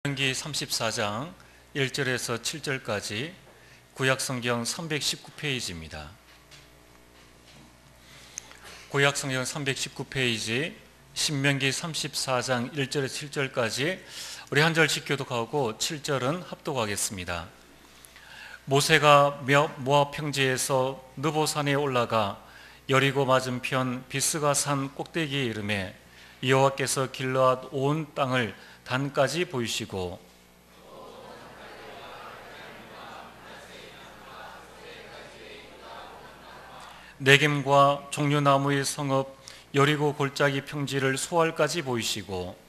신명기 34장 1절에서 7절까지 구약성경 319페이지입니다. 구약성경 319페이지 신명기 34장 1절에서 7절까지 우리 한 절씩 교독하고 7절은 합독하겠습니다. 모세가 모압 평지에서 느보산에 올라가 여리고 맞은편 비스가 산 꼭대기에 이르매 여호와께서 길르앗 온 땅을 단까지 보이시고 네겜과 종려나무의 성읍 여리고 골짜기 평지를 소알까지 보이시고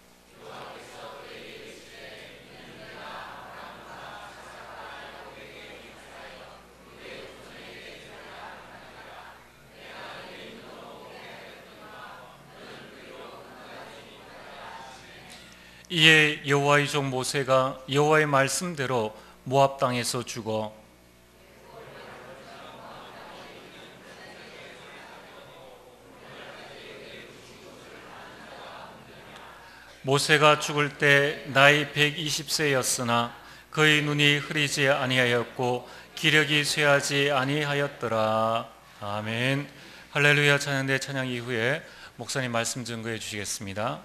이에 여호와의 종 모세가 여호와의 말씀대로 모압 땅에서 죽어 모세가 죽을 때 나이 120세였으나 그의 눈이 흐리지 아니하였고 기력이 쇠하지 아니하였더라. 아멘. 할렐루야. 찬양대 찬양 이후에 목사님 말씀 증거해 주시겠습니다.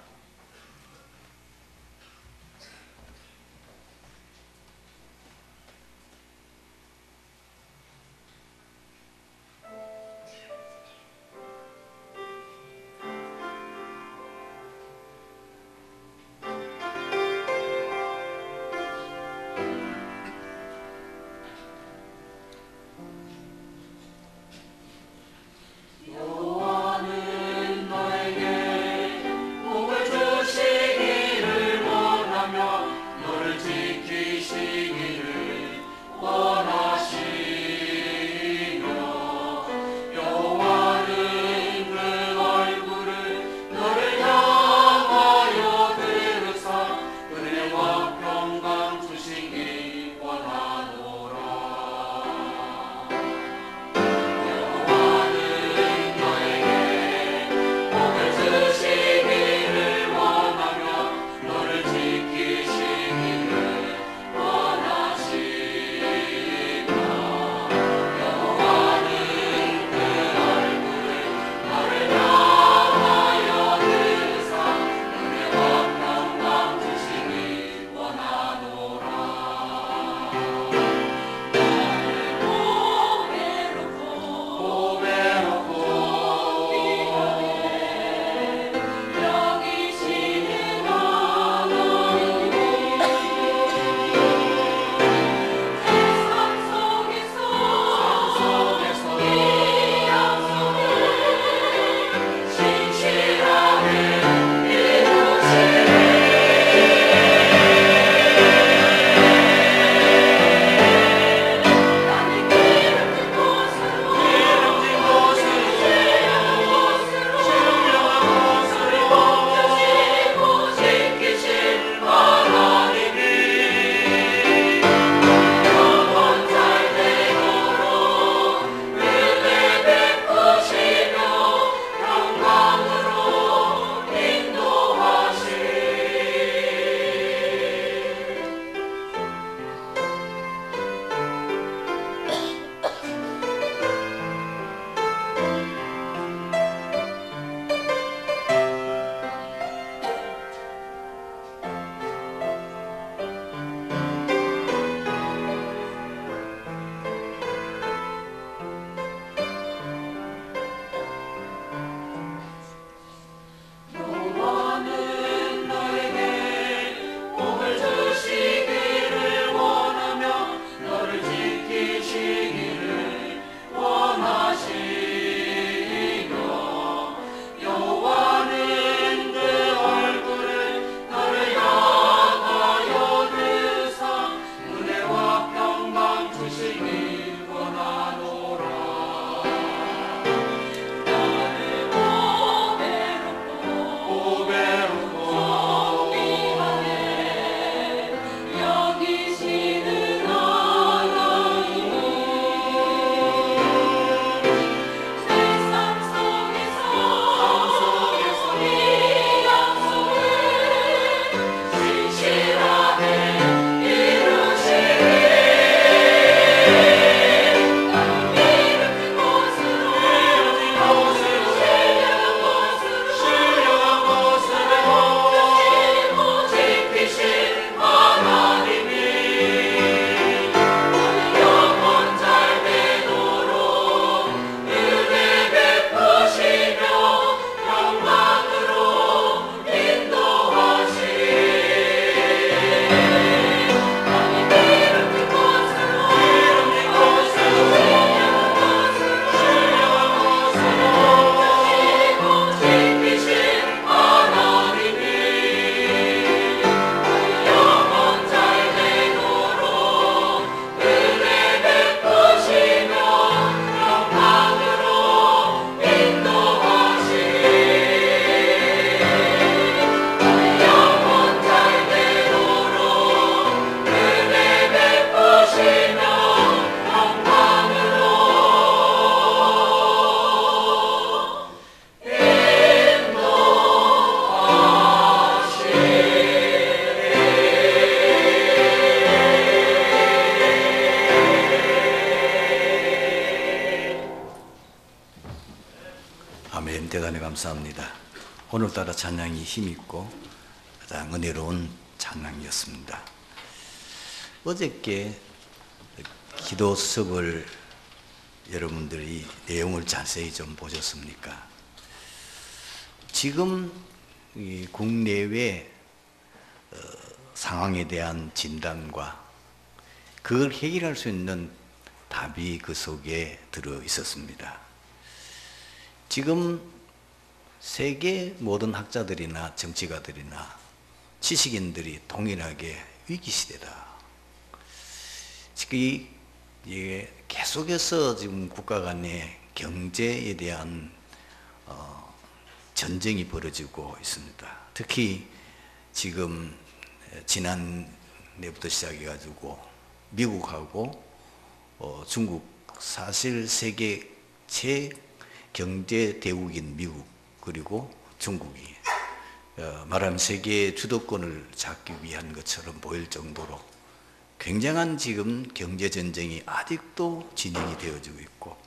여호와는 너에게 복을 감사합니다. 오늘따라 찬양이 힘있고 가장 은혜로운 찬양이었습니다. 어저께 기도 수업을 여러분들이 내용을 자세히 좀 보셨습니까? 지금 이 국내외 상황에 대한 진단과 그걸 해결할 수 있는 답이 그 속에 들어 있었습니다. 지금 세계 모든 학자들이나 정치가들이나 지식인들이 동일하게 위기시대다. 지금 계속해서 지금 국가 간의 경제에 대한 전쟁이 벌어지고 있습니다. 특히 지금 지난해부터 시작해가지고 미국하고 중국, 사실 세계 최경제 대국인 미국 그리고 중국이 말하면 세계 주도권을 잡기 위한 것처럼 보일 정도로 굉장한 지금 경제 전쟁이 아직도 진행이 되어지고 있고,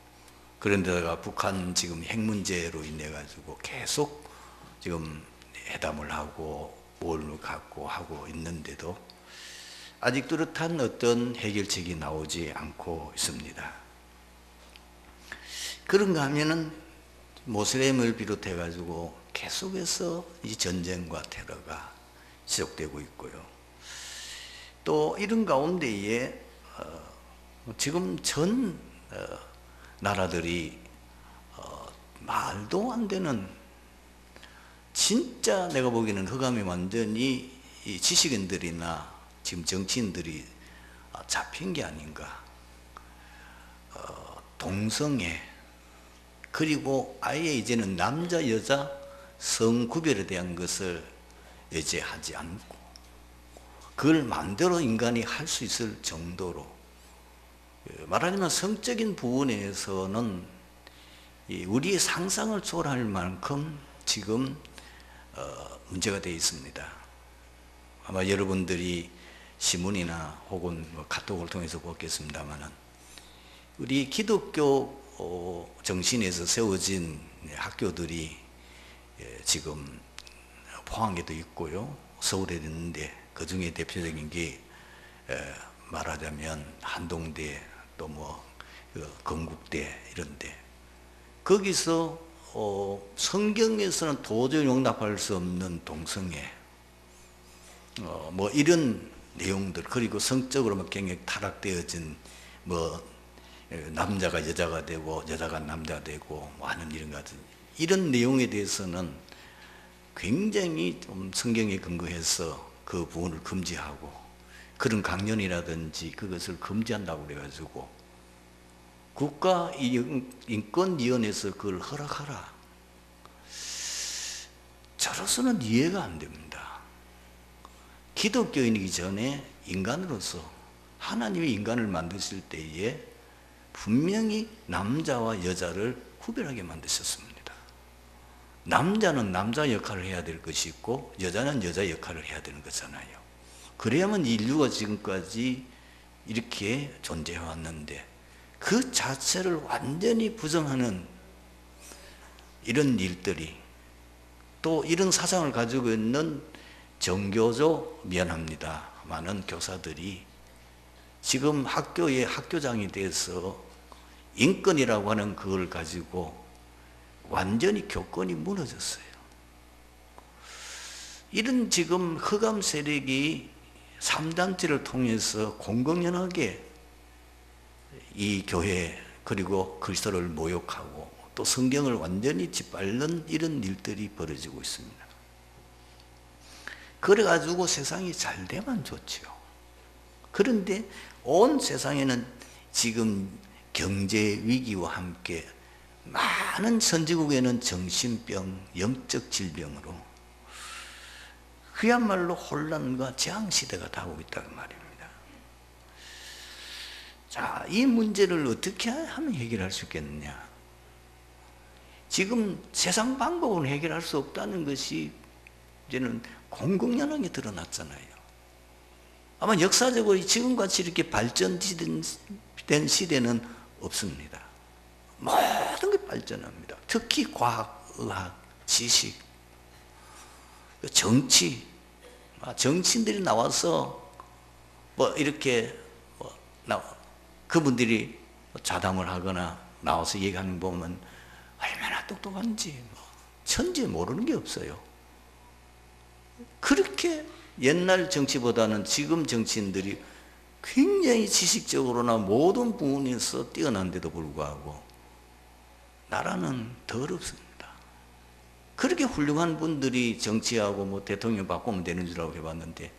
그런데다가 북한 지금 핵 문제로 인해 가지고 계속 지금 회담을 하고 뭘 갖고 하고 있는데도 아직 뚜렷한 어떤 해결책이 나오지 않고 있습니다. 그런가 하면은 모슬렘을 비롯해 가지고 계속해서 이 전쟁과 테러가 지속되고 있고요. 또 이런 가운데에 지금 전 나라들이 말도 안 되는, 진짜 내가 보기에는 흑암이 완전히 이 지식인들이나 지금 정치인들이 잡힌 게 아닌가. 동성애, 그리고 아예 이제는 남자 여자 성 구별에 대한 것을 이제 하지 않고 그걸 마음대로 인간이 할 수 있을 정도로, 말하자면 성적인 부분에서는 우리의 상상을 초월할 만큼 지금 문제가 되어 있습니다. 아마 여러분들이 신문이나 혹은 카톡을 통해서 보겠습니다만은 우리 기독교 정신에서 세워진 학교들이 지금 포항에도 있고요, 서울에 있는데 그 중에 대표적인 게 말하자면 한동대, 또 건국대 이런데, 거기서 성경에서는 도저히 용납할 수 없는 동성애, 이런 내용들, 그리고 성적으로 굉장히 타락되어진 남자가 여자가 되고 여자가 남자가 되고 하는 이런 같은 이런 내용에 대해서는 굉장히 좀 성경에 근거해서 그 부분을 금지하고, 그런 강연이라든지 그것을 금지한다고 그래가지고 국가인권위원회에서 그걸 허락하라. 저로서는 이해가 안 됩니다. 기독교인이기 전에 인간으로서 하나님이 인간을 만드실 때에 분명히 남자와 여자를 구별하게 만드셨습니다. 남자는 남자 역할을 해야 될 것이 있고 여자는 여자 역할을 해야 되는 거잖아요. 그래야만 인류가 지금까지 이렇게 존재해 왔는데, 그 자체를 완전히 부정하는 이런 일들이, 또 이런 사상을 가지고 있는 정교조, 미안합니다, 많은 교사들이 지금 학교의 학교장이 돼서 인권이라고 하는 그걸 가지고 완전히 교권이 무너졌어요. 이런 지금 흑암 세력이 3단체를 통해서 공공연하게 이 교회 그리고 그리스도를 모욕하고 또 성경을 완전히 짓밟는 이런 일들이 벌어지고 있습니다. 그래가지고 세상이 잘 되면 좋죠. 그런데 온 세상에는 지금 경제 위기와 함께 많은 선진국에는 정신병, 영적 질병으로 그야말로 혼란과 재앙 시대가 다가오고 있다는 말입니다. 자, 이 문제를 어떻게 하면 해결할 수 있겠느냐? 지금 세상 방법으로 해결할 수 없다는 것이 이제는 공공연하게 드러났잖아요. 아마 역사적으로 지금같이 이렇게 발전된 시대는 없습니다. 모든 게 발전합니다. 특히 과학, 의학, 지식, 정치, 정치인들이 나와서 뭐 이렇게 그분들이 좌담을 하거나 나와서 얘기하는 거 보면 얼마나 똑똑한지 천재 모르는 게 없어요. 그렇게 옛날 정치보다는 지금 정치인들이 굉장히 지식적으로나 모든 부분에서 뛰어난데도 불구하고 나라는 더럽습니다. 그렇게 훌륭한 분들이 정치하고 뭐 대통령 바꾸면 되는 줄 알고 해봤는데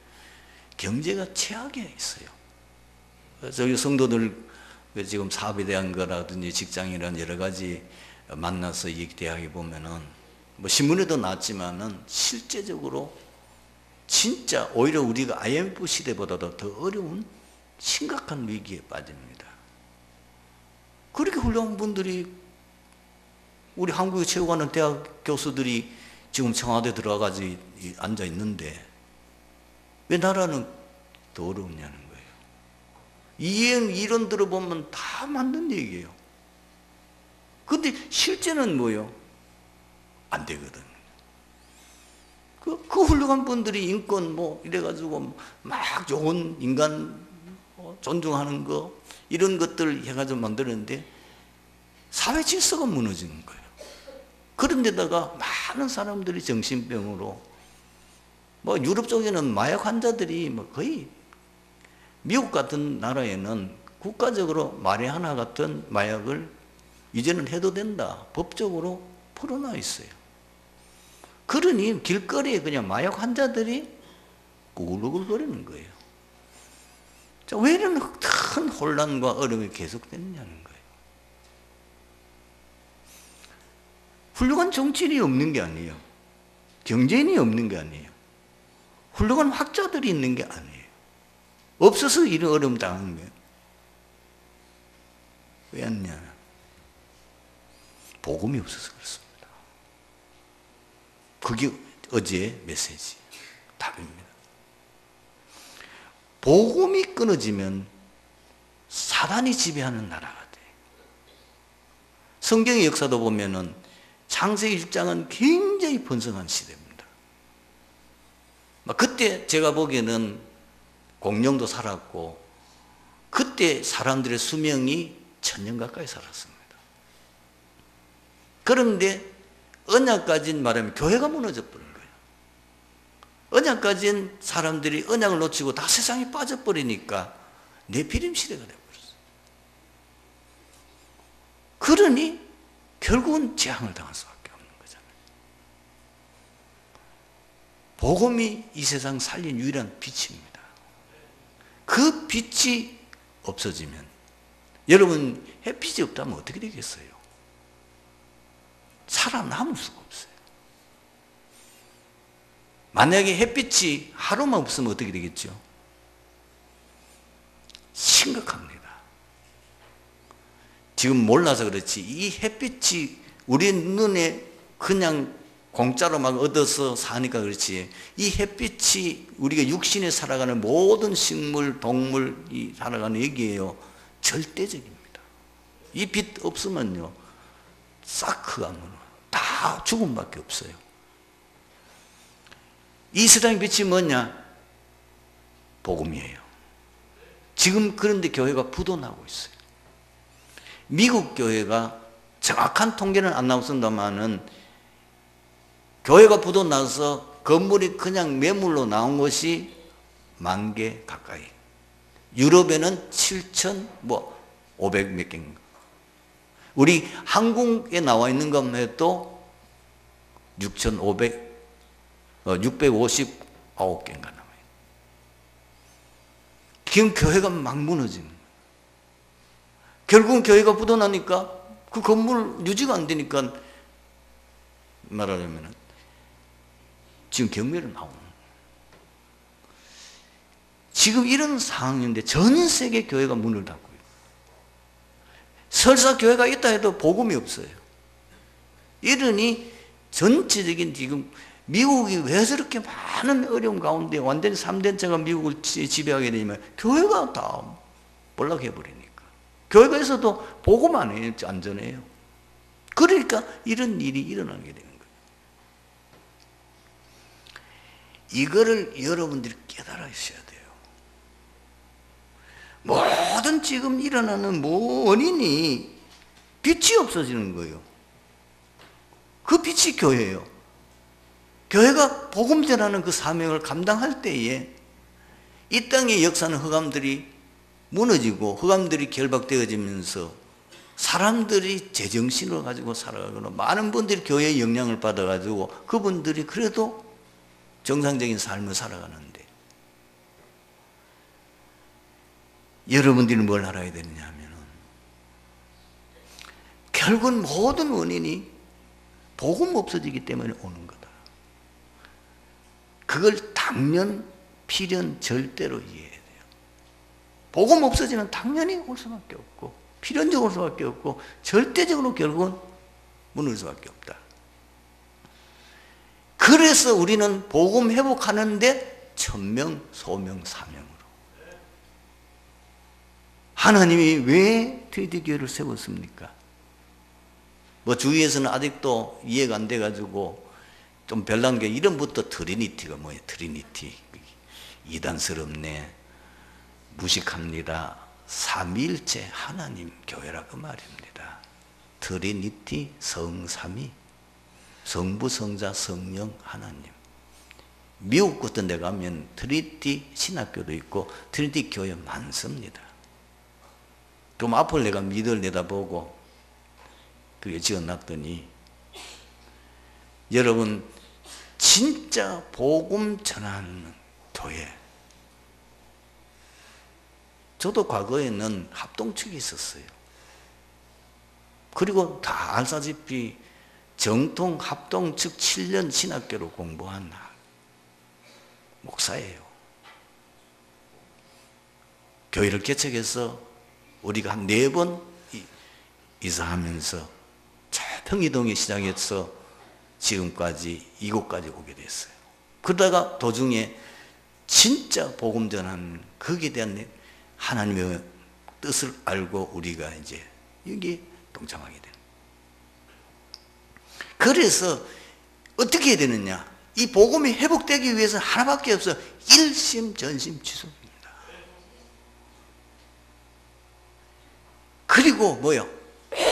경제가 최악에 있어요. 저희 성도들 지금 사업에 대한 거라든지 직장이란 여러 가지 만나서 얘기대하게 보면은 뭐 신문에도 나왔지만은 실제적으로 진짜 오히려 우리가 IMF 시대보다도 더 어려운 심각한 위기에 빠집니다. 그렇게 훌륭한 분들이 우리 한국에 채용하는 대학 교수들이 지금 청와대 들어가서 앉아 있는데 왜 나라는 더 어려우냐는 거예요. 이론 들어보면 다 맞는 얘기예요. 근데 실제는 뭐예요? 안 되거든. 그 훌륭한 분들이 인권 뭐 이래가지고 막 좋은 인간 존중하는 거 이런 것들 해가지고 만드는데 사회 질서가 무너지는 거예요. 그런데다가 많은 사람들이 정신병으로 뭐 유럽 쪽에는 마약 환자들이 뭐 거의 미국 같은 나라에는 국가적으로 마리아나 같은 마약을 이제는 해도 된다 법적으로 풀어놔 있어요. 그러니 길거리에 그냥 마약 환자들이 꾸글꾸글거리는 거예요. 자, 왜 이런 큰 혼란과 어려움이 계속됐냐는 거예요. 훌륭한 정치인이 없는 게 아니에요. 경제인이 없는 게 아니에요. 훌륭한 학자들이 있는 게 아니에요. 없어서 이런 어려움 당하는 거예요. 왜 왔냐? 복음이 없어서 그렇습니다. 그게 어제의 메시지, 답입니다. 복음이 끊어지면 사단이 지배하는 나라가 돼요. 성경의 역사도 보면은 창세기 1장은 굉장히 번성한 시대입니다. 그때 제가 보기에는 공룡도 살았고 그때 사람들의 수명이 1000년 가까이 살았습니다. 그런데 언약까지는 말하면 교회가 무너져 버린 거예요. 언약까지는 사람들이 언약을 놓치고 다 세상에 빠져버리니까 네피림 시대가 되어버렸어요. 그러니 결국은 재앙을 당할 수밖에 없는 거잖아요. 복음이 이 세상 살린 유일한 빛입니다. 그 빛이 없어지면 여러분 햇빛이 없다면 어떻게 되겠어요? 살아남을 수가 없어요. 만약에 햇빛이 하루만 없으면 어떻게 되겠죠? 심각합니다. 지금 몰라서 그렇지 이 햇빛이 우리 눈에 그냥 공짜로 막 얻어서 사니까 그렇지 이 햇빛이 우리가 육신에 살아가는 모든 식물, 동물이 살아가는 얘기예요. 절대적입니다. 이 빛 없으면요 싹 흑암으로 다 죽음밖에 없어요. 이 세상의 빛이 뭐냐? 복음이에요. 지금 그런데 교회가 부도나고 있어요. 미국 교회가 정확한 통계는 안 나왔습니다만은 교회가 부도나서 건물이 그냥 매물로 나온 것이 10,000개 가까이. 유럽에는 7,500 몇 개인가. 우리 한국에 나와 있는 것만 해도 659개인가 남아요. 지금 교회가 막 무너지는 거예요. 결국은 교회가 부도나니까 그 건물 유지가 안 되니까 말하자면 지금 경매로 나오는 거예요. 지금 이런 상황인데 전 세계 교회가 문을 닫고 있어요. 설사 교회가 있다 해도 복음이 없어요. 이러니 전체적인 지금 미국이 왜 저렇게 많은 어려움 가운데 완전히 3대체가 미국을 지배하게 되냐면 교회가 다 몰락해버리니까. 교회가 있어도 복음 안 해요. 안전해요. 그러니까 이런 일이 일어나게 되는 거예요. 이거를 여러분들이 깨달으셔야 돼요. 모든 지금 일어나는 원인이 빛이 없어지는 거예요. 그 빛이 교회예요. 교회가 복음 전하는 그 사명을 감당할 때에 이 땅의 역사는 흑암들이 무너지고 흑암들이 결박되어지면서 사람들이 제정신을 가지고 살아가거나 많은 분들이 교회의 영향을 받아가지고 그분들이 그래도 정상적인 삶을 살아가는데, 여러분들이 뭘 알아야 되느냐 하면은 결국은 모든 원인이 복음 없어지기 때문에 오는 거다. 그걸 당연, 필연, 절대로 이해해야 돼요. 복음 없어지면 당연히 올 수밖에 없고 필연적으로 올 수밖에 없고 절대적으로 결국은 무너질 수밖에 없다. 그래서 우리는 복음 회복하는데 천명, 소명, 사명으로 하나님이 왜 트리니티교회를 세웠습니까? 뭐 주위에서는 아직도 이해가 안 돼가지고 좀 별난 게, 이름부터 트리니티가 뭐예요? 트리니티. 이단스럽네, 무식합니다. 삼위일체 하나님 교회라고 말입니다. 트리니티, 성삼위, 성부, 성자, 성령, 하나님. 미국 같은 데 가면 트리니티 신학교도 있고 트리니티 교회 많습니다. 그럼 앞을 내가 미드를 내다보고 그게 지어놨더니, 여러분 진짜 복음 전하는 교회, 저도 과거에는 합동측이 있었어요. 그리고 다 알다시피 정통 합동측 7년 신학교로 공부한 목사예요. 교회를 개척해서 우리가 한 4번 이사하면서 평이동에 시작해서 지금까지 이곳까지 오게 됐어요. 그러다가 도중에 진짜 복음 전하는 거기에 대한 하나님의 뜻을 알고 우리가 이제 여기 동참하게 돼요. 그래서 어떻게 해야 되느냐? 이 복음이 회복되기 위해서는 하나밖에 없어. 일심전심지속입니다. 그리고 뭐요?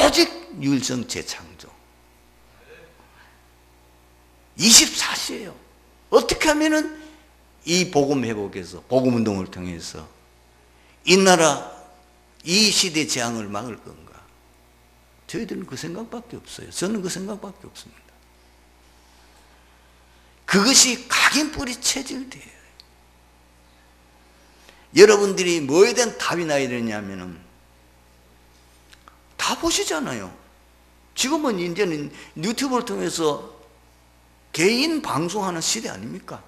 오직 유일성 재창조. 24시예요. 어떻게 하면은 이 복음 회복에서, 복음 운동을 통해서 이 나라, 이 시대 재앙을 막을 건가? 저희들은 그 생각밖에 없어요. 저는 그 생각밖에 없습니다. 그것이 각인뿌리 체질돼요. 여러분들이 뭐에 대한 답이 나야 되냐면은 다 보시잖아요. 지금은 이제는 유튜브를 통해서 개인 방송하는 시대 아닙니까?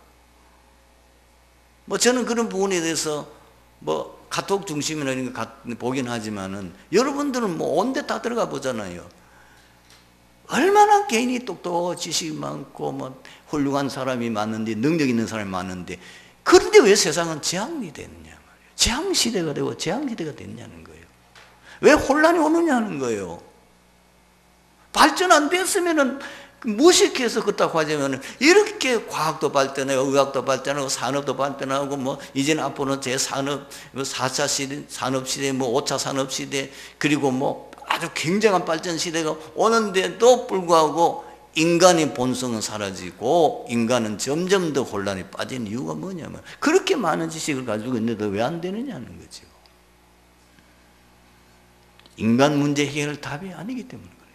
뭐 저는 그런 부분에 대해서 뭐 카톡 중심이나 이런 거 보긴 하지만은 여러분들은 뭐 온데 다 들어가 보잖아요. 얼마나 개인이 똑똑하고 지식이 많고 뭐 훌륭한 사람이 많은데, 능력 있는 사람이 많은데, 그런데 왜 세상은 재앙이 됐냐 말이에요. 재앙 시대가 되고 재앙 시대가 됐냐는 거예요. 왜 혼란이 오느냐는 거예요. 발전 안 됐으면은 무식해서 그렇다고 하자면 이렇게 과학도 발전하고 의학도 발전하고 산업도 발전하고 뭐 이제는 앞으로는 제4업 4차 시대, 산업 시대, 뭐 5차 산업 시대, 그리고 뭐 아주 굉장한 발전 시대가 오는데도 불구하고 인간의 본성은 사라지고 인간은 점점 더 혼란에 빠진 이유가 뭐냐면 그렇게 많은 지식을 가지고 있는데도 왜 안 되느냐는 거죠. 인간 문제 해결 답이 아니기 때문에 그래요.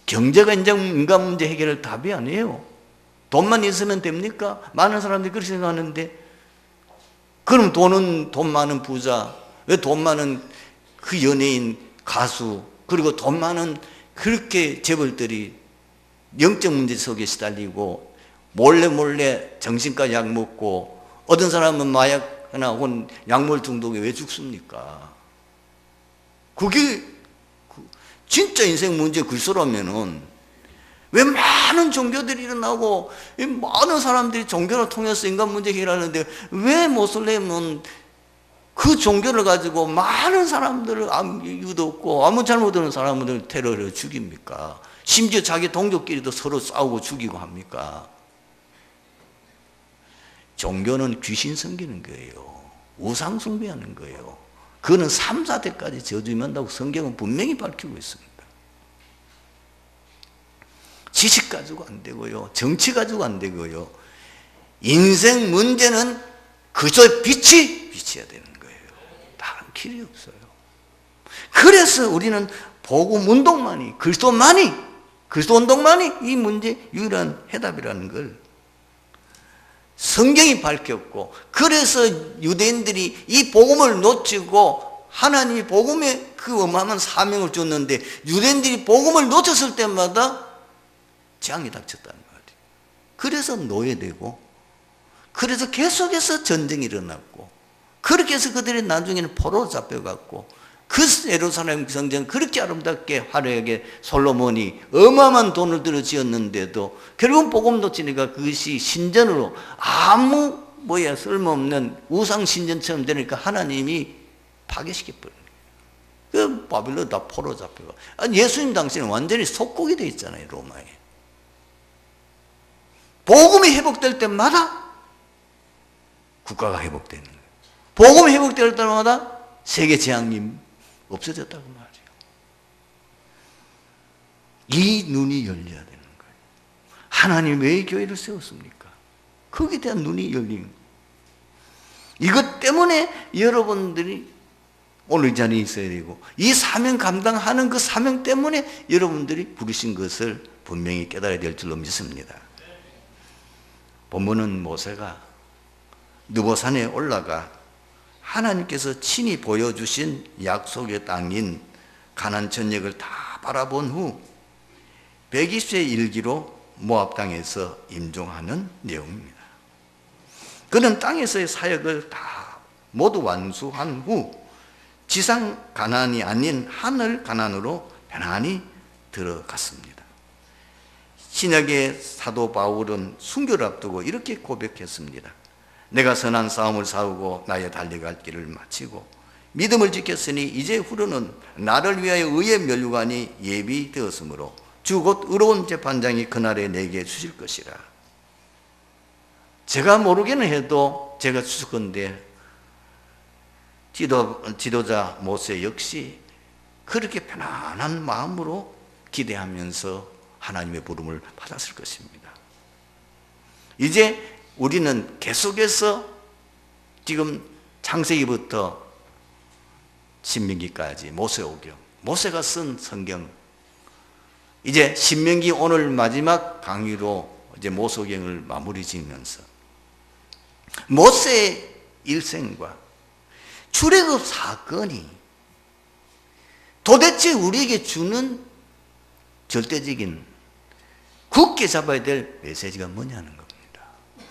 경제가 인간 문제 해결 답이 아니에요. 돈만 있으면 됩니까? 많은 사람들이 그렇게 생각하는데, 그럼 돈 많은 부자, 왜 돈 많은 그 연예인, 가수, 그리고 돈 많은 그렇게 재벌들이 영적 문제 속에 시달리고 몰래 정신과 약 먹고, 어떤 사람은 마약이나 혹은 약물 중독에 왜 죽습니까? 그게 진짜 인생 문제 글쎄라면은 왜 많은 종교들이 일어나고 많은 사람들이 종교를 통해서 인간 문제 해결하는데 왜 모슬렘은 그 종교를 가지고 많은 사람들을 아무 이유도 없고 아무 잘못 없는 사람들을 테러를 죽입니까? 심지어 자기 동족끼리도 서로 싸우고 죽이고 합니까? 종교는 귀신 섬기는 거예요. 우상 숭배하는 거예요. 그거는 3, 4대까지 저주한다고 성경은 분명히 밝히고 있습니다. 지식 가지고 안 되고요. 정치 가지고 안 되고요. 인생 문제는 그저 빛이 비쳐야 되는 거예요. 다른 길이 없어요. 그래서 우리는 복음 운동만이, 그리스도 운동만이 이 문제의 유일한 해답이라는 걸 성경이 밝혔고, 그래서 유대인들이 이 복음을 놓치고 하나님이 복음에 그 어마어마한 사명을 줬는데 유대인들이 복음을 놓쳤을 때마다 재앙이 닥쳤다는 말이에요. 그래서 노예되고, 그래서 계속해서 전쟁이 일어났고, 그렇게 해서 그들이 나중에는 포로로 잡혀갔고, 그 예루살렘 성전 그렇게 아름답게 화려하게 솔로몬이 어마어마한 돈을 들여 지었는데도 결국은 복음 놓치니까 그것이 신전으로 아무 쓸모없는 우상 신전처럼 되니까 하나님이 파괴시켜버린 거예요. 그 바빌론 다 포로 잡혀가. 아니, 예수님 당시에는 완전히 속국이 되어 있잖아요, 로마에. 복음이 회복될 때마다 국가가 회복되는 거예요. 복음이 회복될 때마다 세계 재앙이 없어졌다고 말이에요. 이 눈이 열려야 되는 거예요. 하나님 왜 이 교회를 세웠습니까? 거기에 대한 눈이 열리는 거예요. 이것 때문에 여러분들이 오늘 이 자리에 있어야 되고, 이 사명 감당하는 그 사명 때문에 여러분들이 부르신 것을 분명히 깨달아야 될 줄로 믿습니다. 본문은 모세가 느보산에 올라가 하나님께서 친히 보여주신 약속의 땅인 가나안 전역을 다 바라본 후 120세 일기로 모압 땅에서 임종하는 내용입니다. 그는 땅에서의 사역을 다 모두 완수한 후 지상 가나안이 아닌 하늘 가나안으로 편안히 들어갔습니다. 신약의 사도 바울은 순교를 앞두고 이렇게 고백했습니다. 내가 선한 싸움을 싸우고 나의 달려갈 길을 마치고 믿음을 지켰으니 이제 후로는 나를 위하여 의의 면류관이 예비되었으므로 주 곧 의로운 재판장이 그날에 내게 주실 것이라. 제가 모르게는 해도 제가 추측건데 지도자 모세 역시 그렇게 편안한 마음으로 기대하면서 하나님의 부름을 받았을 것입니다. 이제 우리는 계속해서 지금 창세기부터 신명기까지 모세오경, 모세가 쓴 성경, 이제 신명기 오늘 마지막 강의로 이제 모세오경을 마무리 짓면서 모세의 일생과 출애굽 사건이 도대체 우리에게 주는 절대적인 굳게 잡아야 될 메시지가 뭐냐는 겁니다.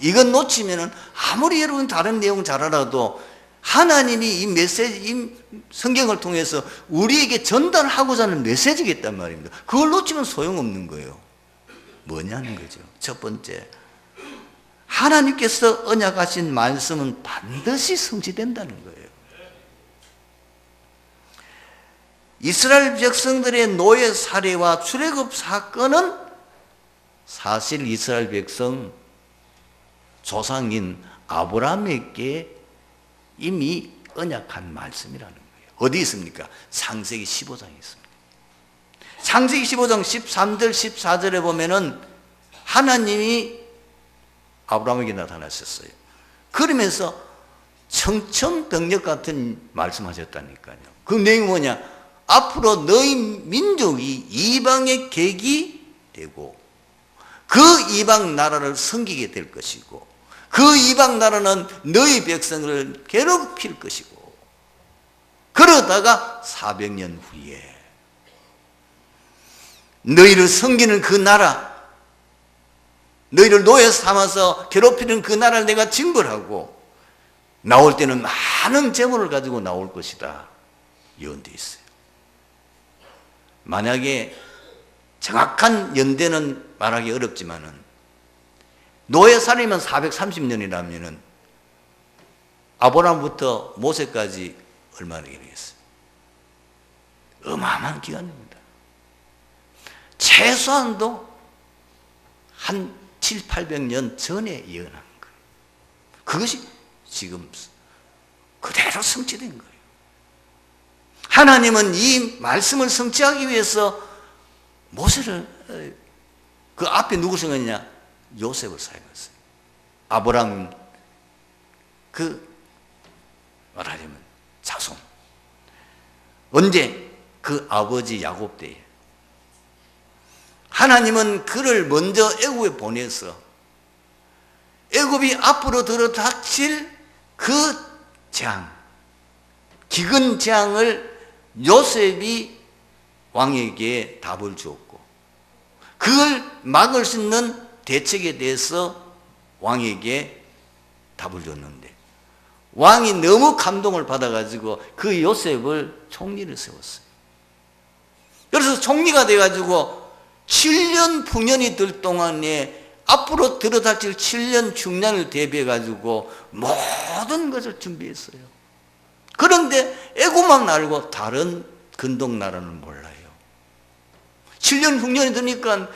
이건 놓치면은 아무리 여러분 다른 내용 잘 알아도 하나님이 이 메시지, 이 성경을 통해서 우리에게 전달하고자 하는 메시지가 있단 말입니다. 그걸 놓치면 소용없는 거예요. 뭐냐는 거죠. 첫 번째, 하나님께서 언약하신 말씀은 반드시 성취된다는 거예요. 이스라엘 백성들의 노예 사례와 출애굽 사건은 사실 이스라엘 백성 조상인 아브라함에게 이미 언약한 말씀이라는 거예요. 어디 있습니까? 창세기 15장에 있습니다. 창세기 15장 13절 14절에 보면은 하나님이 아브라함에게 나타나셨어요. 그러면서 청천벽력 같은 말씀하셨다니까요. 그 내용이 뭐냐? 앞으로 너희 민족이 이방의 객이 되고 그 이방 나라를 섬기게 될 것이고 그 이방 나라는 너희 백성을 괴롭힐 것이고 그러다가 400년 후에 너희를 섬기는 그 나라, 너희를 노예 삼아서 괴롭히는 그 나라를 내가 징벌하고 나올 때는 많은 재물을 가지고 나올 것이다 예언되어 있어요. 만약에 정확한 연대는 말하기 어렵지만은 노예 살이면 430년이라면은 아브라함부터 모세까지 얼마나 되겠어요? 어마어마한 기간입니다. 최소한도 한 700, 800년 전에 예언한 거예요. 그것이 지금 그대로 성취된 거예요. 하나님은 이 말씀을 성취하기 위해서 모세를, 그 앞에 누구 생각했냐? 요셉을 사용했어요. 아브라함, 말하자면 자손. 언제? 그 아버지 야곱 때에. 하나님은 그를 먼저 애굽에 보내서 애굽이 앞으로 들어닥칠 그 재앙, 기근 재앙을 요셉이 왕에게 답을 주었고, 그걸 막을 수 있는 대책에 대해서 왕에게 답을 줬는데, 왕이 너무 감동을 받아가지고 그 요셉을 총리를 세웠어요. 그래서 총리가 돼가지고 7년 풍년이 들 동안에 앞으로 들어닥칠 7년 중년을 대비해가지고 모든 것을 준비했어요. 그런데 애굽만 알고 다른 근동 나라는 몰라요. 7년 풍년이 되니까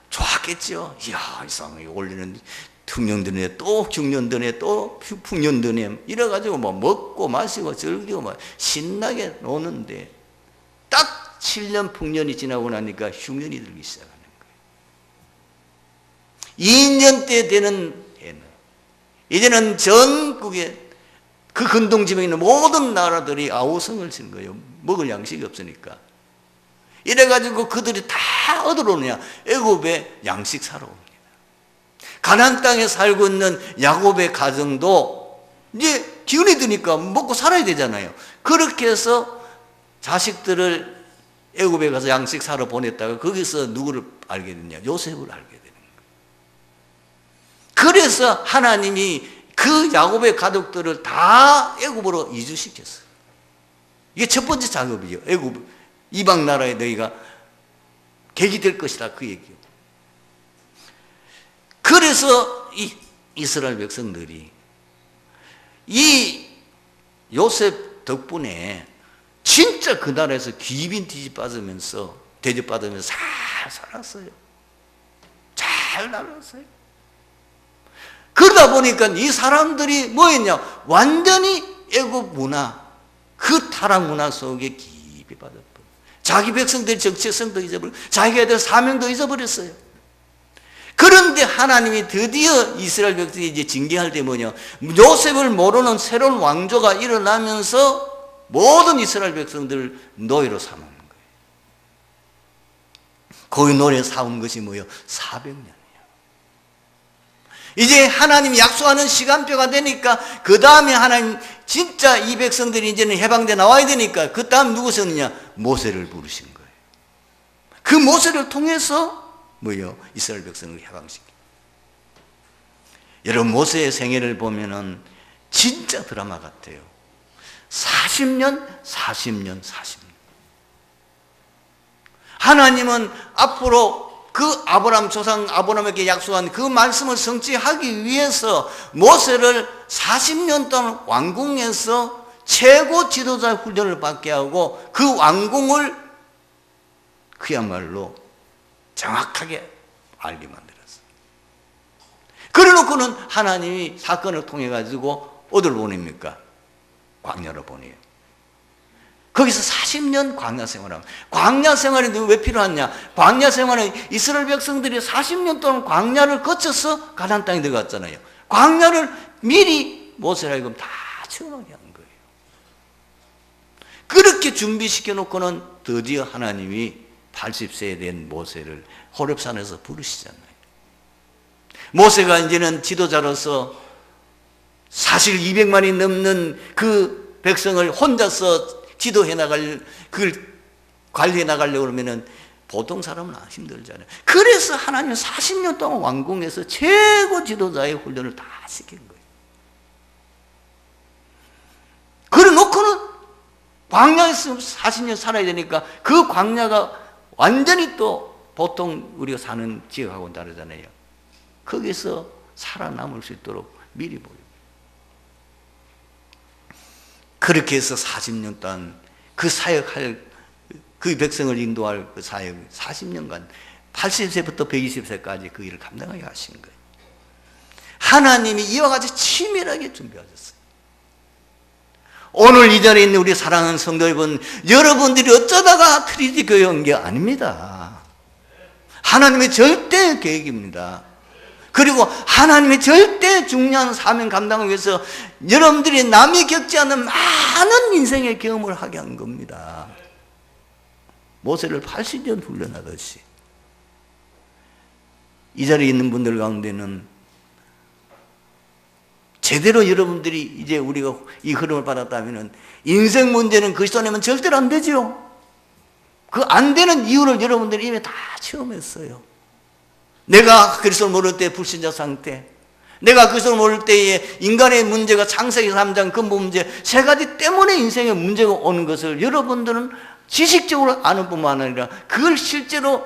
좋았겠죠. 이야, 이상하게 올리는 풍년 드네, 또 중년 드네, 또 풍년 드네, 이래가지고 뭐 먹고 마시고 즐기고 막 신나게 노는데, 딱 7년 풍년이 지나고 나니까 흉년이 들기 시작하는 거예요. 2년 때 되는 해는 이제는 전국에 그 근동지방에 있는 모든 나라들이 아우성을 치는 거예요. 먹을 양식이 없으니까. 이래가지고 그들이 다 어디로 오느냐? 애굽에 양식 사러 옵니다. 가나안 땅에 살고 있는 야곱의 가정도 이제 기운이 드니까 먹고 살아야 되잖아요. 그렇게 해서 자식들을 애굽에 가서 양식 사러 보냈다가 거기서 누구를 알게 됐냐? 요셉을 알게 되는 거예요. 그래서 하나님이 그 야곱의 가족들을 다 애굽으로 이주시켰어요. 이게 첫 번째 작업이죠. 애굽, 이방 나라에 너희가 객이 될 것이다, 그 얘기예요. 그래서 이 이스라엘 백성들이 이 요셉 덕분에 진짜 그 나라에서 귀빈 대접받으면서 잘 살았어요. 잘 살았어요. 그러다 보니까 이 사람들이 뭐였냐? 완전히 애굽 문화, 그 타락 문화 속에 깊이 빠졌고, 자기 백성들의 정체성도 잊어버리고 자기가 될 사명도 잊어버렸어요. 그런데 하나님이 드디어 이스라엘 백성이 이제 징계할 때 뭐냐? 요셉을 모르는 새로운 왕조가 일어나면서 모든 이스라엘 백성들을 노예로 삼는 거예요. 그 노예 삼은 것이 뭐예요? 400년이에요. 이제 하나님이 약속하는 시간표가 되니까 그 다음에 하나님 진짜 이 백성들이 이제는 해방돼 나와야 되니까 그 다음 누구 썼느냐? 모세를 부르신 거예요. 그 모세를 통해서 뭐예요? 이스라엘 백성을 해방시키. 여러분, 모세의 생애를 보면은 진짜 드라마 같아요. 40년. 하나님은 앞으로 그 아브라함 조상 아브라함에게 약속한 그 말씀을 성취하기 위해서 모세를 40년 동안 왕궁에서 최고 지도자 훈련을 받게 하고 그 왕궁을 그야말로 정확하게 알게 만들었어요. 그래 놓고는 하나님이 사건을 통해 가지고 어디를 보냅니까? 광야로 보내요. 거기서 40년 광야 생활하면, 광야 생활이 왜 필요하냐? 광야 생활은 이스라엘 백성들이 40년 동안 광야를 거쳐서 가나안 땅에 들어갔잖아요. 광야를 미리 모세라 하여금 다 체험하게 한 거예요. 그렇게 준비시켜 놓고는 드디어 하나님이 80세에 된 모세를 호렙산에서 부르시잖아요. 모세가 이제는 지도자로서 사실 200만이 넘는 그 백성을 혼자서 지도해 나갈, 그걸 관리해 나가려고 그러면은 보통 사람은 힘들잖아요. 그래서 하나님은 40년 동안 왕궁에서 최고 지도자의 훈련을 다 시킨 거예요. 그래 놓고는 광야에서 40년 살아야 되니까 그 광야가 완전히 또 보통 우리가 사는 지역하고는 다르잖아요. 거기서 살아남을 수 있도록 미리 보여요. 그렇게 해서 40년 동안 그 사역할, 그 백성을 인도할 그 사역 40년간 80세부터 120세까지 그 일을 감당하게 하신 거예요. 하나님이 이와 같이 치밀하게 준비하셨어요. 오늘 이 자리에 있는 우리 사랑하는 성도 여러분, 여러분들이 어쩌다가 트리니티 교회 온 게 아닙니다. 하나님의 절대 계획입니다. 그리고 하나님의 절대 중요한 사명 감당을 위해서 여러분들이 남이 겪지 않는 많은 인생의 경험을 하게 한 겁니다. 모세를 80년 훈련하듯이. 이 자리에 있는 분들 가운데는 제대로 여러분들이 이제 우리가 이 흐름을 받았다면 인생 문제는 그리스도 안에면 절대로 안 되죠. 그 안 되는 이유를 여러분들이 이미 다 체험했어요. 내가 그리스도를 모를 때 불신자 상태, 내가 그리스도를 모를 때에 인간의 문제가 창세기 3장 근본 문제 세 가지 때문에 인생에 문제가 오는 것을 여러분들은 지식적으로 아는 뿐만 아니라 그걸 실제로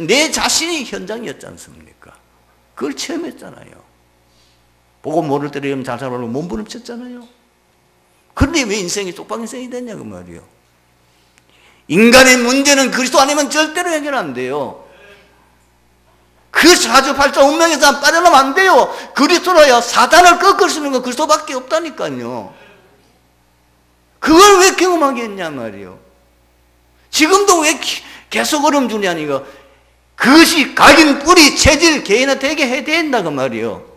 내 자신이 현장이었지 않습니까? 그걸 체험했잖아요. 보고 모를 때로 여러분 잘 살아보려고 몸부림쳤잖아요. 그런데 왜 인생이 쪽방 인생이 됐냐고 말이에요. 인간의 문제는 그리스도 아니면 절대로 해결 안 돼요. 그 사주팔자 운명에서 빠져나오면 안 돼요. 그리스도로야 사단을 꺾을 수 있는 건 그리스도밖에 없다니까요. 그걸 왜 경험하게 했냐 말이에요. 지금도 왜 계속 어려움 주냐니까. 그것이 각인, 뿌리, 체질, 개인화 되게 해야 된다고 말이에요.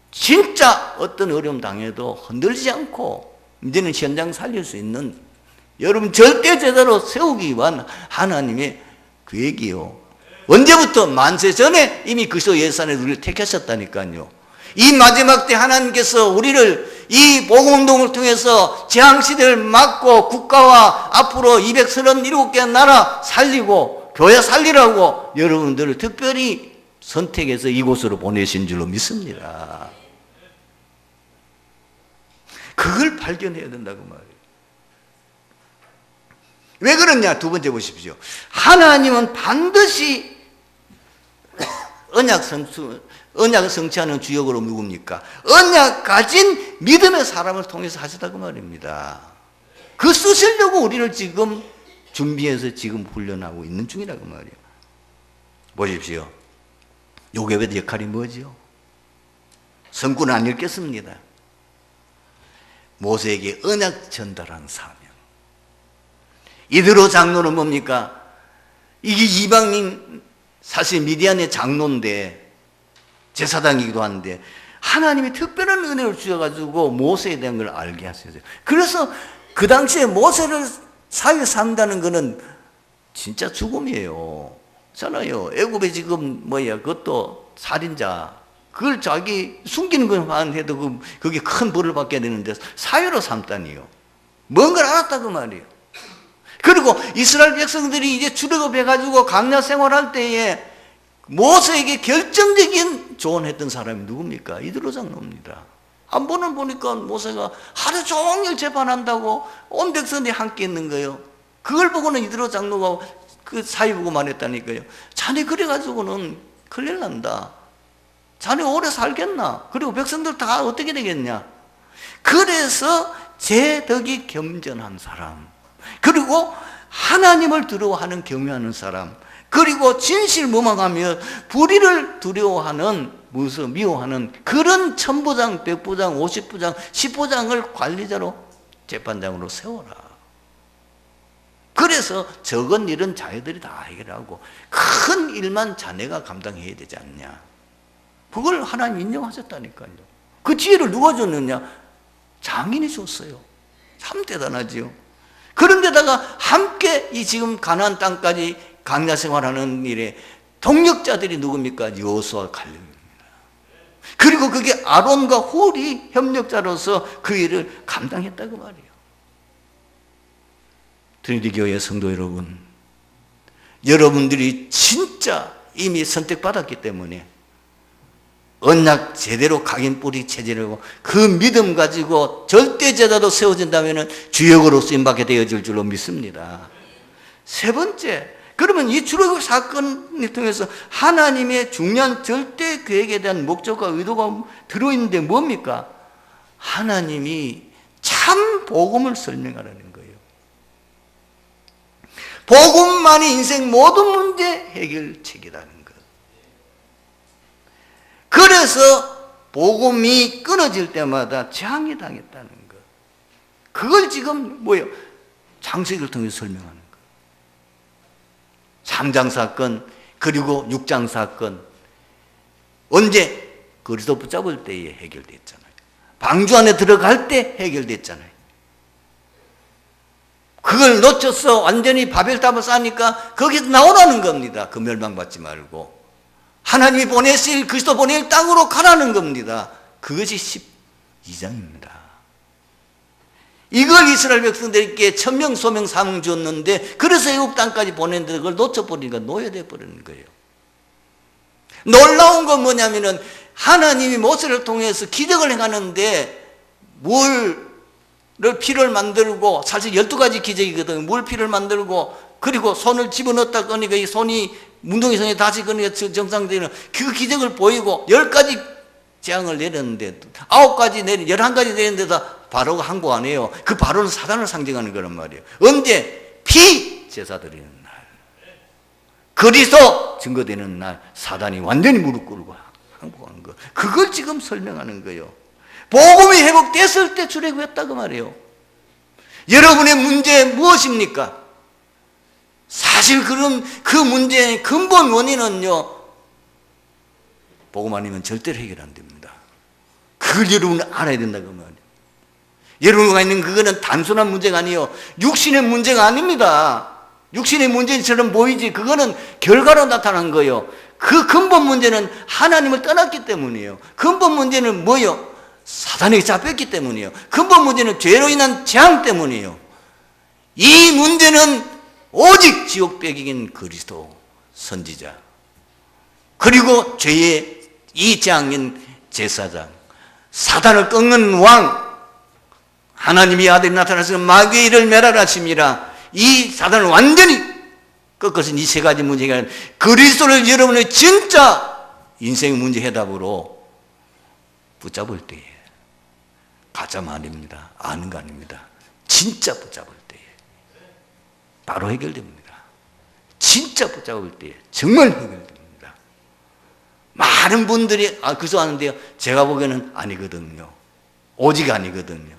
진짜 어떤 어려움 당해도 흔들리지 않고 이제는 현장 살릴 수 있는 여러분 절대 제대로 세우기 위한 하나님의 계획이요. 언제부터? 만세 전에 이미 그리스도 예수 안에 우리를 택하셨다니까요. 이 마지막 때 하나님께서 우리를 이 복음운동을 통해서 재앙시대를 막고 국가와 앞으로 237개 나라 살리고 교회 살리라고 여러분들을 특별히 선택해서 이곳으로 보내신 줄로 믿습니다. 그걸 발견해야 된다고 말이에요. 왜 그러냐? 두 번째 보십시오. 하나님은 반드시 언약을 성취하는 주역으로 누굽니까? 언약 가진 믿음의 사람을 통해서 하시다고 말입니다. 그 쓰시려고 우리를 지금 준비해서 지금 훈련하고 있는 중이라고 말이에요. 보십시오. 요괴의 역할이 뭐죠? 성구는 안 읽겠습니다. 모세에게 언약 전달한 사명. 이드로 장로는 뭡니까? 이게 이방인 사실 미디안의 장로인데 제사장이기도 한데 하나님이 특별한 은혜를 주셔가지고 모세에 대한 걸 알게 하셨어요. 그래서 그 당시에 모세를 사회 산다는 거는 진짜 죽음이에요. 잖아요. 애굽에 지금 그것도 살인자. 그걸 자기 숨기는 것만 해도 그게 큰 벌을 받게 되는데 사유로 삼다니요. 뭔가를 알았다고 말이에요. 그리고 이스라엘 백성들이 이제 출애굽해가지고 광야 생활할 때에 모세에게 결정적인 조언했던 사람이 누굽니까? 이드로 장로입니다. 한 번은 보니까 모세가 하루 종일 재판한다고 온 백성들이 함께 있는 거예요. 그걸 보고는 이드로 장로가 그 사위 보고 말했다니까요. 자네 그래가지고는 큰일 난다. 자네 오래 살겠나? 그리고 백성들 다 어떻게 되겠냐? 그래서 제 덕이 겸전한 사람, 그리고 하나님을 두려워하는 경외하는 사람, 그리고 진실무망하며 불의를 두려워하는 미워하는 그런 천부장, 백부장, 50부장, 10부장을 관리자로 재판장으로 세워라. 그래서 적은 일은 자기들이 다 해결하고 큰 일만 자네가 감당해야 되지 않냐. 그걸 하나님 인정하셨다니까요. 그 지혜를 누가 줬느냐? 장인이 줬어요. 참 대단하지요. 그런데다가 함께 이 지금 가나안 땅까지 광야 생활하는 일에 동력자들이 누굽니까? 여호수아 갈렙입니다. 그리고 그게 아론과 홀이 협력자로서 그 일을 감당했다고 말이에요. 트리니티 교회 성도 여러분, 여러분들이 진짜 이미 선택받았기 때문에 언약 제대로 각인 뿌리 체질하고 그 믿음 가지고 절대 제자도 세워진다면 주역으로 쓰임받게 되어질 줄로 믿습니다. 세 번째, 그러면 이 출애굽 사건을 통해서 하나님의 중요한 절대 계획에 대한 목적과 의도가 들어있는데 뭡니까? 하나님이 참 복음을 설명하라는 거예요. 복음만이 인생 모든 문제 해결책이라는 것. 그래서 복음이 끊어질 때마다 재앙이 당했다는 것. 그걸 지금 뭐예요? 창세기를 통해서 설명하는 것. 3장 사건 그리고 6장 사건 언제? 그리스도 붙잡을 때에 해결됐잖아요. 방주 안에 들어갈 때 해결됐잖아요. 그걸 놓쳐서 완전히 바벨탑을 쌓으니까 거기서 나오라는 겁니다. 그 멸망받지 말고 하나님이 보내실 그리스도 보낼 땅으로 가라는 겁니다. 그것이 12장입니다. 이걸 이스라엘 백성들에게 천명 소명 사명 줬는데 그래서 애굽 땅까지 보냈는데 그걸 놓쳐버리니까 노예돼 버리는 거예요. 놀라운 건 뭐냐면은 하나님이 모세를 통해서 기적을 행하는데 물을 피를 만들고 사실 12가지 기적이거든요. 물 피를 만들고 그리고 손을 집어넣었다 꺼니까 이 손이 문둥이 손이 다시 꺼니까 정상되는 그 기적을 보이고 10가지 재앙을 내렸는데 9가지 11가지 내렸는데도 바로가 항고 안 해요. 그 바로는 사단을 상징하는 거란 말이에요. 언제? 피 제사 드리는 날. 그리스도 증거되는 날 사단이 완전히 무릎 꿇고 항복하는 거. 그걸 지금 설명하는 거예요. 복음이 회복됐을 때 출애굽했다고 말이에요. 여러분의 문제 무엇입니까? 사실 그런 그 문제의 근본 원인은요, 복음 아니면 절대로 해결 안 됩니다. 그걸 여러분은 알아야 된다고 말이에요. 여러분과 있는 그거는 단순한 문제가 아니에요. 육신의 문제가 아닙니다. 육신의 문제처럼 보이지 그거는 결과로 나타난 거예요. 그 근본 문제는 하나님을 떠났기 때문이에요. 근본 문제는 뭐예요? 사단에게 잡혔기 때문이에요. 근본 문제는 죄로 인한 재앙 때문이에요. 이 문제는 오직 지옥배기인 그리스도 선지자 그리고 죄의 이 재앙인 제사장 사단을 꺾는 왕 하나님이 아들이 나타나서 마귀의 일을 멸하라심이라 이 사단을 완전히 꺾어서 이 세 가지 문제가 아니라 그리스도를 여러분의 진짜 인생의 문제 해답으로 붙잡을 때에 가짜 말입니다. 아는 거 아닙니다. 진짜 붙잡을 때에 바로 해결됩니다. 진짜 붙잡을 때에 정말 해결됩니다. 많은 분들이 그래서 하는데요. 제가 보기에는 아니거든요. 오직 아니거든요.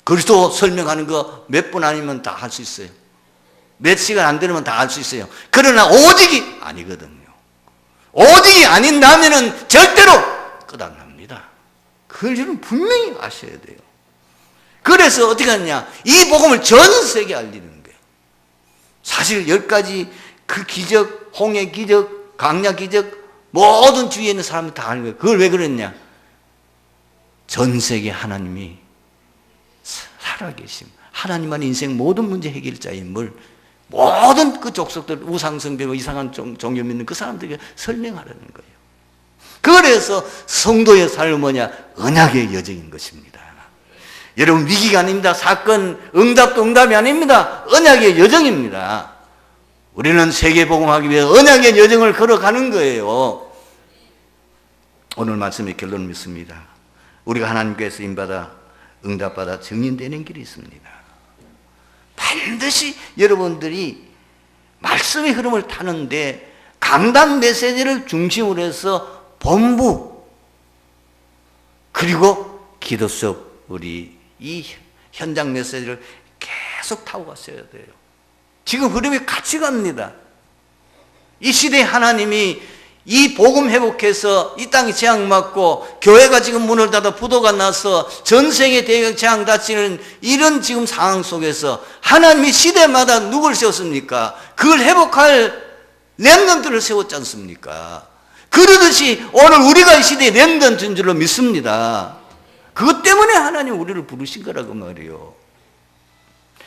그리스도 설명하는 거 몇 분 아니면 다 할 수 있어요. 몇 시간 안 되면 다 할 수 있어요. 그러나 오직이 아니거든요. 오직이 아닌다면은 절대로 끝안납니다. 그걸 여러분 분명히 아셔야 돼요. 그래서 어떻게 하느냐? 이 복음을 전 세계에 알리는 거예요. 사실 10가지 그 기적, 홍해 기적, 강야 기적 모든 주위에 있는 사람들 다 아는 거예요. 그걸 왜 그랬냐? 전 세계 하나님이 살아계심. 하나님만 인생 모든 문제 해결자임을 모든 그 족속들 우상숭배고 이상한 종교 믿는 그 사람들에게 설명하라는 거예요. 그래서 성도의 삶은 뭐냐? 언약의 여정인 것입니다. 여러분 위기가 아닙니다. 사건 응답도 응답이 아닙니다. 언약의 여정입니다. 우리는 세계복음하기 위해 언약의 여정을 걸어가는 거예요. 오늘 말씀의 결론을 믿습니다. 우리가 하나님께서 인받아 응답받아 증인되는 길이 있습니다. 반드시 여러분들이 말씀의 흐름을 타는데 강단 메시지를 중심으로 해서 본부 그리고 기도 속 우리 이 현장 메시지를 계속 타고 갔어야 돼요. 지금 흐름이 같이 갑니다. 이 시대에 하나님이 이 복음 회복해서 이 땅이 재앙맞고 교회가 지금 문을 닫아 부도가 나서 전 세계 대형 재앙 닥치는 이런 지금 상황 속에서 하나님이 시대마다 누굴 세웠습니까? 그걸 회복할 렘넌트를 세웠지 않습니까? 그러듯이 오늘 우리가 이 시대의 렘넌트인 줄로 믿습니다. 그것 때문에 하나님 우리를 부르신 거라고 말이에요.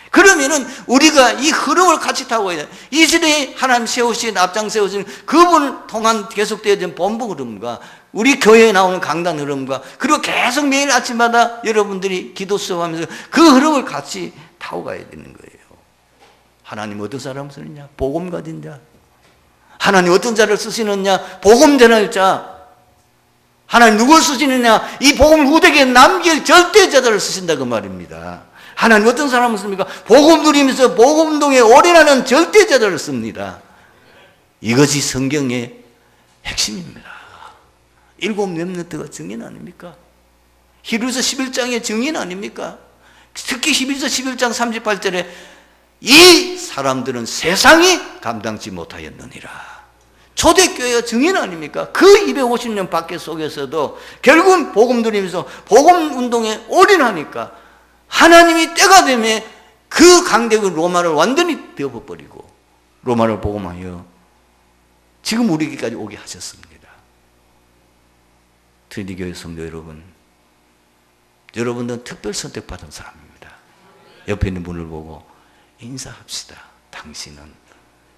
그러면은 우리가 이 흐름을 같이 타고 가야 돼. 이 시대에 하나님 세우신 앞장 세우신 그분을 통한 계속되어진 본부 흐름과 우리 교회에 나오는 강단 흐름과 그리고 계속 매일 아침마다 여러분들이 기도 수업하면서 그 흐름을 같이 타고 가야 되는 거예요. 하나님 어떤 사람을 쓰느냐? 복음 가진 자. 하나님 어떤 자를 쓰시느냐? 복음 전할 자. 하나님 누굴 쓰시느냐? 이 복음을 후대에 남길 절대자들을 쓰신다고 말입니다. 하나님 어떤 사람을 씁니까? 복음 누리면서 복음동에 올인하는 절대자들을 씁니다. 이것이 성경의 핵심입니다. 일곱 렘넌트가 증인 아닙니까? 히브리서 11장의 증인 아닙니까? 특히 히브리서 11장 38절에 이 사람들은 세상이 감당치 못하였느니라. 초대교회가 증인 아닙니까? 그 250년 밖에 속에서도 결국은 복음 들으면서 복음 운동에 올인하니까 하나님이 때가 되면 그 강대국 로마를 완전히 덮어버리고 로마를 복음하여 지금 우리에게까지 오게 하셨습니다. 트리니티교회 성도 여러분, 여러분들은 특별 선택받은 사람입니다. 옆에 있는 분을 보고 인사합시다. 당신은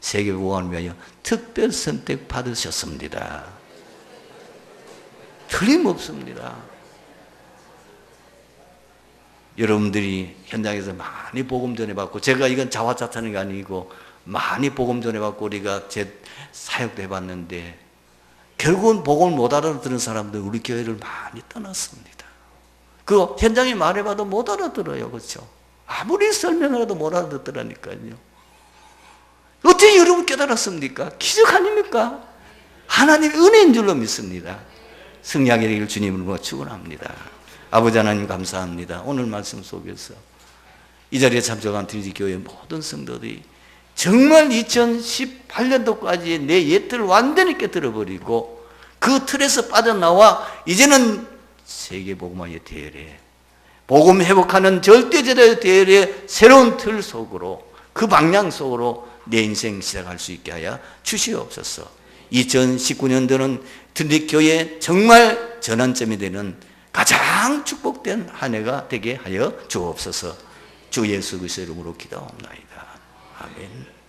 세계복음을 위하여 특별 선택 받으셨습니다. 틀림없습니다. 여러분들이 현장에서 많이 복음 전해받고, 제가 이건 자화자찬한 게 아니고 많이 복음 전해받고 우리가 제 사역도 해봤는데 결국은 복음을 못 알아듣는 사람들 우리 교회를 많이 떠났습니다. 그 현장에 말해봐도 못 알아들어요. 그렇죠? 아무리 설명을 해도 못 알아듣더라니까요. 어떻게 여러분 깨달았습니까? 기적 아닙니까? 하나님의 은혜인 줄로 믿습니다. 승리하게 되길 주님으로 축원합니다. 아버지 하나님 감사합니다. 오늘 말씀 속에서 이 자리에 참석한 트리니티교회 모든 성도들이 정말 2018년도까지 내 옛틀을 완전히 깨뜨려버리고 그 틀에서 빠져나와 이제는 세계복음화의 대열에 복음 회복하는 절대제도의 대열의 새로운 틀 속으로 그 방향 속으로 내 인생 시작할 수 있게 하여 주시옵소서. 2019년도는 트리니티교회 정말 전환점이 되는 가장 축복된 한 해가 되게 하여 주옵소서. 주 예수 그리스도의 이름으로 기도합니다. 아멘.